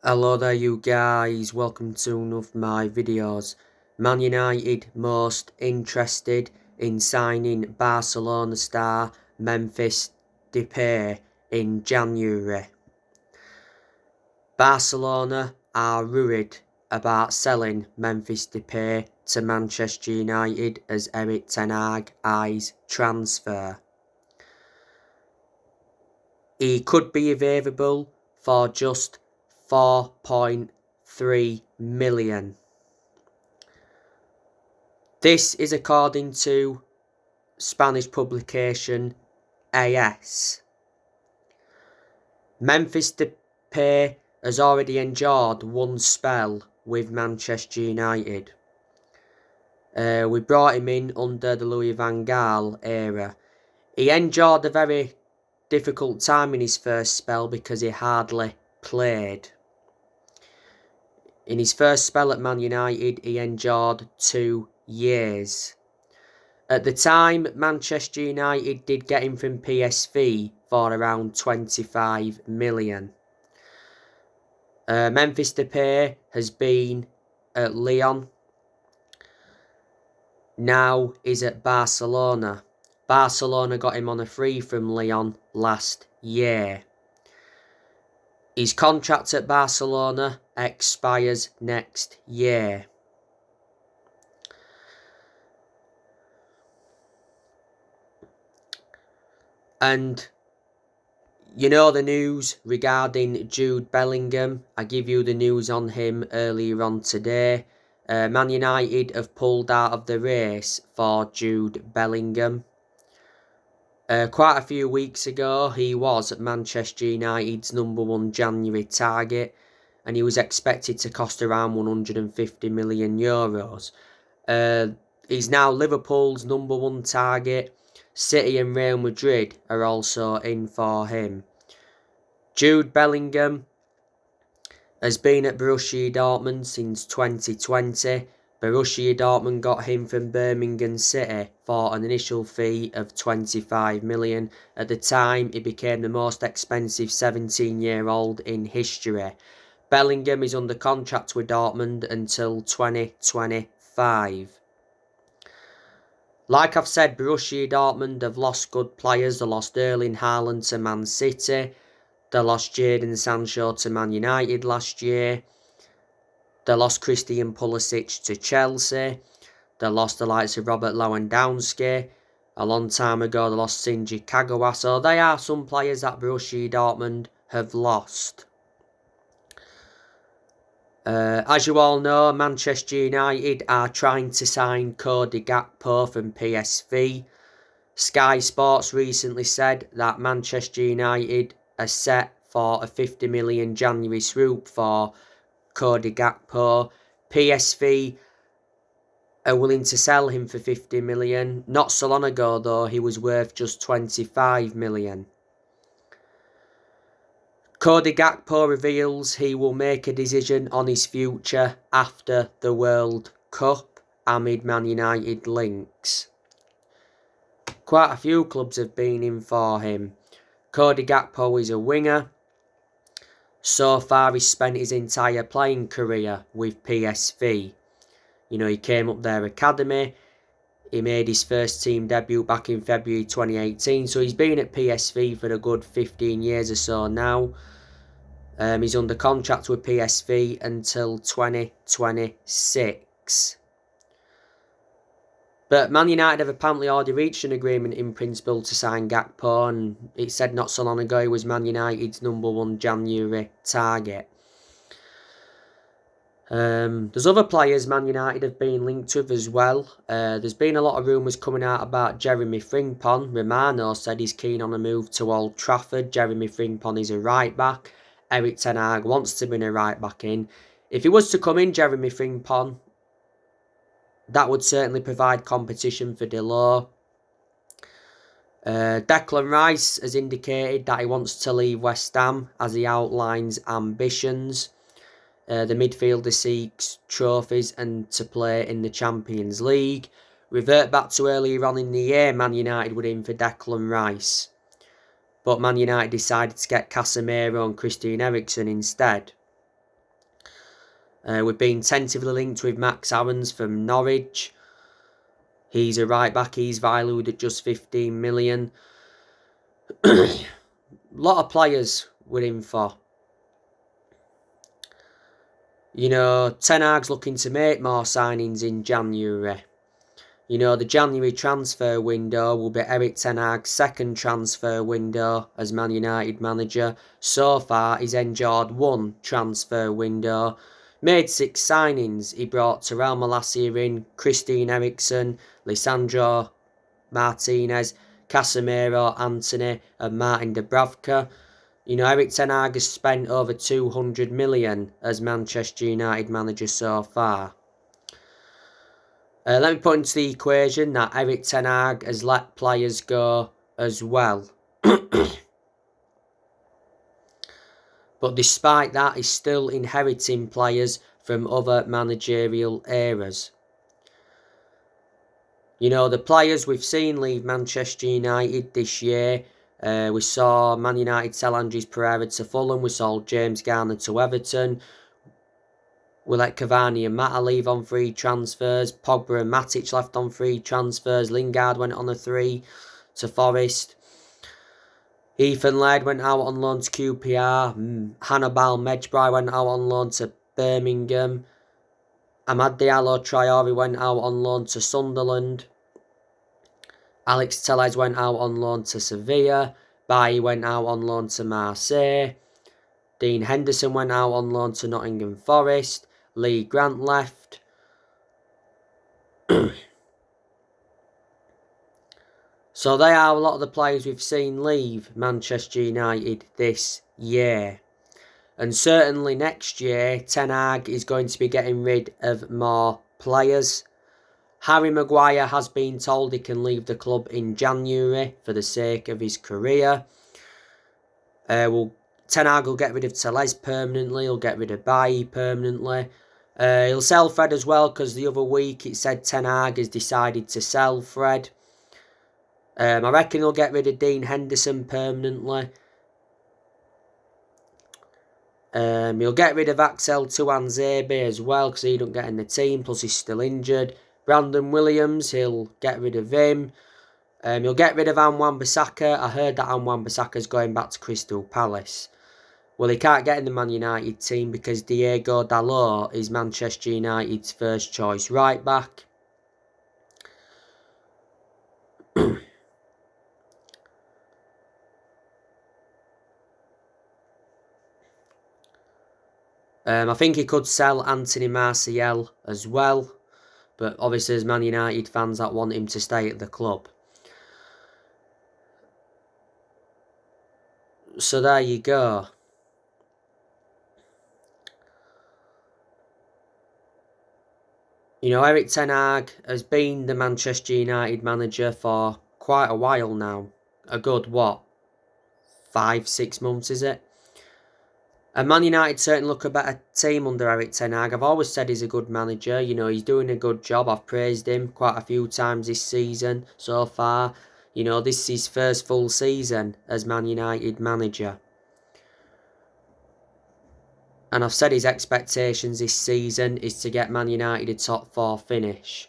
Hello there you guys, welcome to one of my videos. Man United most interested in signing Barcelona star Memphis Depay in January. Barcelona are worried about selling Memphis Depay to Manchester United as Erik ten Hag eyes transfer. He could be available for just 4.3 million. This is according to Spanish publication AS. Memphis Depay has already endured one spell with Manchester United. We brought him in under the Louis van Gaal era. He endured a very difficult time in his first spell because he hardly played. In his first spell at Man United, he endured 2 years. At the time, Manchester United did get him from PSV for around 25 million. Memphis Depay has been at Lyon. Now he's at Barcelona. Barcelona got him on a free from Lyon last year. His contract at Barcelona expires next year. And you know the news regarding Jude Bellingham. I give you the news on him earlier on today. Man United have pulled out of the race for Jude Bellingham. Quite a few weeks ago, he was at Manchester United's #1 January target, and he was expected to cost around €150 million. He's now Liverpool's #1 target. City and Real Madrid are also in for him. Jude Bellingham has been at Borussia Dortmund since 2020. Borussia Dortmund got him from Birmingham City for an initial fee of 25 million. At the time, he became the most expensive 17-year-old in history. Bellingham is under contract with Dortmund until 2025. Like I've said, Borussia Dortmund have lost good players. They lost Erling Haaland to Man City. They lost Jadon Sancho to Man United last year. They lost Christian Pulisic to Chelsea. They lost the likes of Robert Lewandowski. A long time ago, they lost Shinji Kagawa. So they are some players that Borussia Dortmund have lost. As you all know, Manchester United are trying to sign Cody Gakpo from PSV. Sky Sports recently said that Manchester United are set for a 50 million January swoop for Cody Gakpo. PSV are willing to sell him for 50 million. Not so long ago, though, he was worth just 25 million. Cody Gakpo reveals he will make a decision on his future after the World Cup amid Man United links. Quite a few clubs have been in for him. Cody Gakpo is a winger. So far, he's spent his entire playing career with PSV. You know, he came up their academy. He made his first team debut back in February 2018. So he's been at PSV for a good 15 years or so now. He's under contract with PSV until 2026. But Man United have apparently already reached an agreement in principle to sign Gakpo, and it said not so long ago he was Man United's #1 January target. There's other players Man United have been linked with as well. There's been a lot of rumours coming out about Jeremy Frimpong. Romano said he's keen on a move to Old Trafford. Jeremy Frimpong is a right back. Erik ten Hag wants to bring a right back in. If he was to come in, Jeremy Frimpong, that would certainly provide competition for Delors. Declan Rice has indicated that he wants to leave West Ham as he outlines ambitions. The midfielder seeks trophies and to play in the Champions League. Revert back to earlier on in the year, Man United were in for Declan Rice. But Man United decided to get Casemiro and Christian Eriksen instead. We've been tentatively linked with Max Aarons from Norwich. He's a right back. He's valued at just 15 million. A lot of players we're in for. You know, Ten Hag's looking to make more signings in January. You know, the January transfer window will be Eric Ten Hag's second transfer window as Man United manager. So far, he's enjoyed one transfer window. Made 6 signings. He brought Terrell Malacia in, Christine Eriksen, Lisandro Martinez, Casemiro, Anthony and Martin Dubravka. You know, Eric Ten Hag has spent over 200 million as Manchester United manager so far. Let me put into the equation that Eric Ten Hag has let players go as well. But despite that, he's still inheriting players from other managerial eras. You know, the players we've seen leave Manchester United this year. We saw Man United sell Andres Pereira to Fulham. We sold James Garner to Everton. We let Cavani and Mata leave on free transfers. Pogba and Matic left on free transfers. Lingard went on a 3 to Forest. Ethan Laird went out on loan to QPR. Hannibal Mejbri went out on loan to Birmingham. Amad Diallo Traore went out on loan to Sunderland. Alex Telles went out on loan to Sevilla. Bailly went out on loan to Marseille. Dean Henderson went out on loan to Nottingham Forest. Lee Grant left. So they are a lot of the players we've seen leave Manchester United this year. And certainly next year, Ten Hag is going to be getting rid of more players. Harry Maguire has been told he can leave the club in January for the sake of his career. Ten Hag will get rid of Telles permanently. He'll get rid of Bailly permanently. He'll sell Fred as well, because the other week it said Ten Hag has decided to sell Fred. I reckon he'll get rid of Dean Henderson permanently. He'll get rid of Axel Tuanzebe as well, because he don't get in the team, plus he's still injured. Brandon Williams, he'll get rid of him. He'll get rid of Wan-Bissaka. I heard that Wan-Bissaka's going back to Crystal Palace. Well, he can't get in the Man United team because Diego Dalot is Manchester United's first choice right back. I think he could sell Anthony Martial as well. But obviously there's Man United fans that want him to stay at the club. So there you go. You know, Eric Ten Hag has been the Manchester United manager for quite a while now. A good, 5-6 months, is it? And Man United certainly look a better team under Eric Ten Hag. I've always said he's a good manager. You know, he's doing a good job. I've praised him quite a few times this season so far. You know, this is his first full season as Man United manager. And I've said his expectations this season is to get Man United a top 4 finish.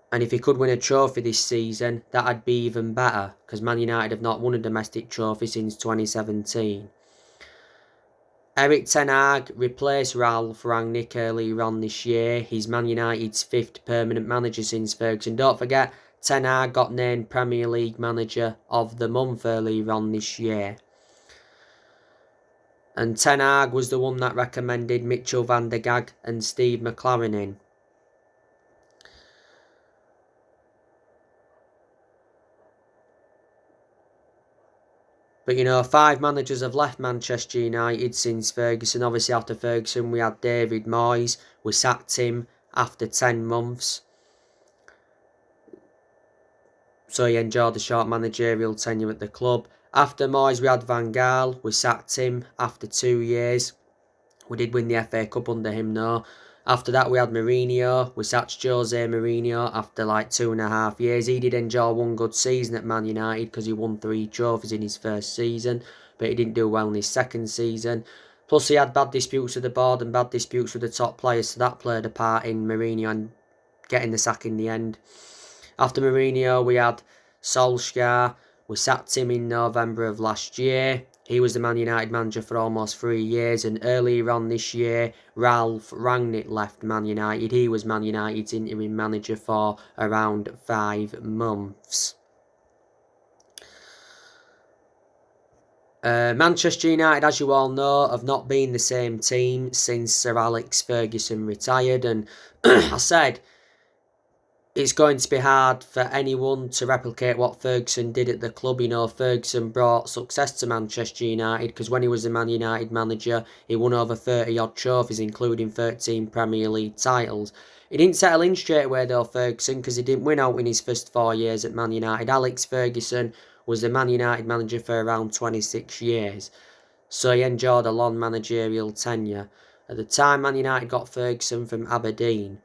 And if he could win a trophy this season, that'd be even better, because Man United have not won a domestic trophy since 2017. Eric Ten Hag replaced Ralph Rangnick earlier on this year. He's Man United's 5th permanent manager since Ferguson. Don't forget, Ten Hag got named Premier League Manager of the Month earlier on this year. And Ten Hag was the one that recommended Mitchell van der Gaag and Steve McLaren in. But, you know, 5 managers have left Manchester United since Ferguson. Obviously, after Ferguson, we had David Moyes. We sacked him after 10 months. So he enjoyed the short managerial tenure at the club. After Moyes, we had Van Gaal. We sacked him after 2 years. We did win the FA Cup under him, though. After that, we had Mourinho. We sacked Jose Mourinho after like 2.5 years. He did enjoy one good season at Man United because he won 3 trophies in his first season. But he didn't do well in his second season. Plus, he had bad disputes with the board and bad disputes with the top players, so that played a part in Mourinho and getting the sack in the end. After Mourinho, we had Solskjaer. We sacked him in November of last year. He was the Man United manager for almost 3 years, and earlier on this year, Ralph Rangnick left Man United. He was Man United's interim manager for around 5 months. Manchester United, as you all know, have not been the same team since Sir Alex Ferguson retired, and I said it's going to be hard for anyone to replicate what Ferguson did at the club. You know, Ferguson brought success to Manchester United because when he was the Man United manager, he won over 30-odd trophies, including 13 Premier League titles. He didn't settle in straight away though, Ferguson, because he didn't win out in his first 4 years at Man United. Alex Ferguson was the Man United manager for around 26 years, so he enjoyed a long managerial tenure. At the time, Man United got Ferguson from Aberdeen.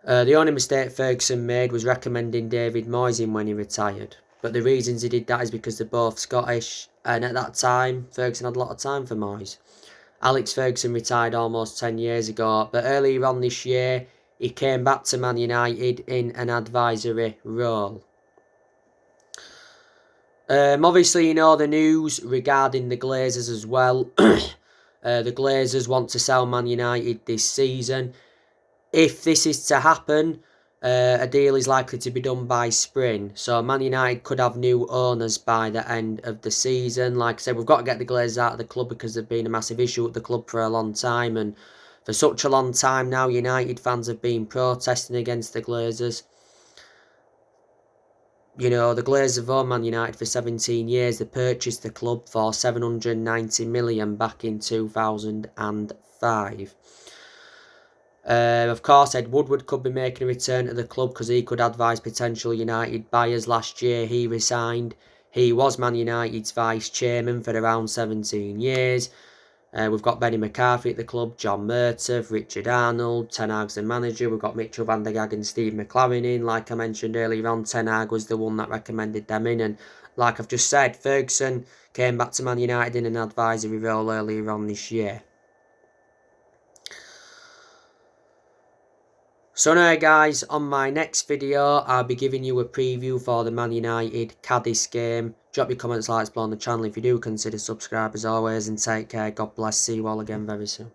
The only mistake Ferguson made was recommending David Moyes in when he retired. But the reasons he did that is because they're both Scottish, and at that time, Ferguson had a lot of time for Moyes. Alex Ferguson retired almost 10 years ago, but earlier on this year, he came back to Man United in an advisory role. Obviously, you know the news regarding the Glazers as well. The Glazers want to sell Man United this season. If this is to happen, a deal is likely to be done by spring. So Man United could have new owners by the end of the season. Like I said, we've got to get the Glazers out of the club because they've been a massive issue at the club for a long time. And for such a long time now, United fans have been protesting against the Glazers. You know, the Glazers have owned Man United for 17 years. They purchased the club for $790 million back in 2005. Of course, Ed Woodward could be making a return to the club because he could advise potential United buyers. Last year, he resigned. He was Man United's vice-chairman for around 17 years. We've got Benny McCarthy at the club, John Murtaugh, Richard Arnold, Ten Hag's the manager. We've got Mitchell van der Gaag and Steve McLaren in. Like I mentioned earlier on, Ten Hag was the one that recommended them in. And like I've just said, Ferguson came back to Man United in an advisory role earlier on this year. So now guys, on my next video, I'll be giving you a preview for the Man United Cadiz game. Drop your comments, likes below on the channel if you do. Consider subscribe as always, and take care. God bless. See you all again very soon.